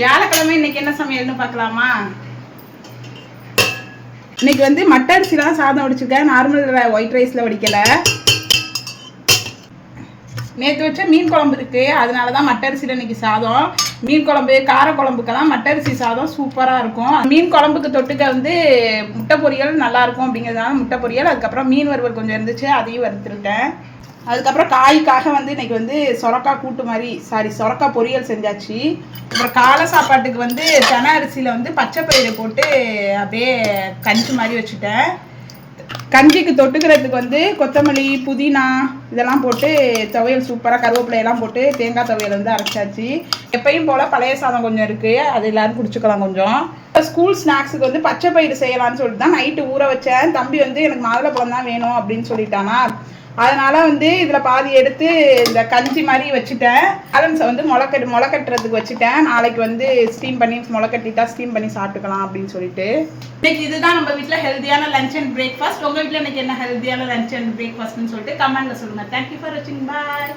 வியாழக்கிழமை இன்னைக்கு என்ன சமையல்னு பார்க்கலாமா? இன்னைக்கு வந்து மட்டை அரிசிலாம் சாதம் வடிச்சிருக்கேன். நார்மல் ஒயிட் ரைஸில் வடிக்கல. நேற்று வச்ச மீன் குழம்பு இருக்கு, அதனால தான் மட்டை அரிசியில் இன்னைக்கு சாதம். மீன் குழம்பு கார குழம்புக்கெல்லாம் மட்டை அரிசி சாதம் சூப்பராக இருக்கும். மீன் குழம்புக்கு தொட்டுக்க வந்து முட்டை பொரியல் நல்லா இருக்கும் அப்படிங்கிறதுனால முட்டை பொரியல். அதுக்கப்புறம் மீன் வறுவல் கொஞ்சம் இருந்துச்சு, அதையும் வறுத்துருக்கேன். அதுக்கப்புறம் காய்க்காக வந்து இன்னைக்கு வந்து சொரக்காய் கூட்டு மாதிரி சொரக்காய் பொரியல் செஞ்சாச்சு. அப்புறம் காலை சாப்பாட்டுக்கு வந்து தெனை அரிசியில் வந்து பச்சை பயிரை போட்டு அப்படியே கஞ்சி மாதிரி வச்சுட்டேன். கஞ்சிக்கு தொட்டுக்கிறதுக்கு வந்து கொத்தமல்லி புதினா இதெல்லாம் போட்டு துவையல் சூப்பராக கருவேப்பிலையெல்லாம் போட்டு தேங்காய் துவையல் வந்து அரைச்சாச்சு. எப்பயும் போல் பழைய சாதம் கொஞ்சம் இருக்குது, அது எல்லோரும் குடிச்சுக்கலாம். கொஞ்சம் ஸ்கூல் ஸ்நாக்ஸுக்கு வந்து பச்சை பயிறு செய்யலான்னு சொல்லிட்டு தான் நைட்டு ஊற வச்சேன். தம்பி வந்து எனக்கு மாதுளப்பழம் தான் வேணும் அப்படின்னு சொல்லிட்டானா, அதனால வந்து இதில் பாதி எடுத்து இந்த கஞ்சி மாதிரி வச்சுட்டேன். பேலன்ஸை வந்து முளைக்கட்டுறதுக்கு வச்சுட்டேன். நாளைக்கு வந்து ஸ்டீம் பண்ணி முளைக்கட்டிட்டா ஸ்டீம் பண்ணி சாப்பிட்டுக்கலாம் அப்படின்னு சொல்லிட்டு. இன்னைக்கு இதுதான் நம்ம வீட்டில் ஹெல்த்தியான லஞ்ச் அண்ட் பிரேக்ஃபாஸ்ட். உங்கள் வீட்டில் இன்னைக்கு என்ன ஹெல்த்தியான லஞ்ச் அண்ட் பிரேக்ஃபாஸ்ட்னு சொல்லிட்டு கமெண்ட்ல சொல்லுங்கள். தேங்க்யூ ஃபார் வாட்சிங். பாய்.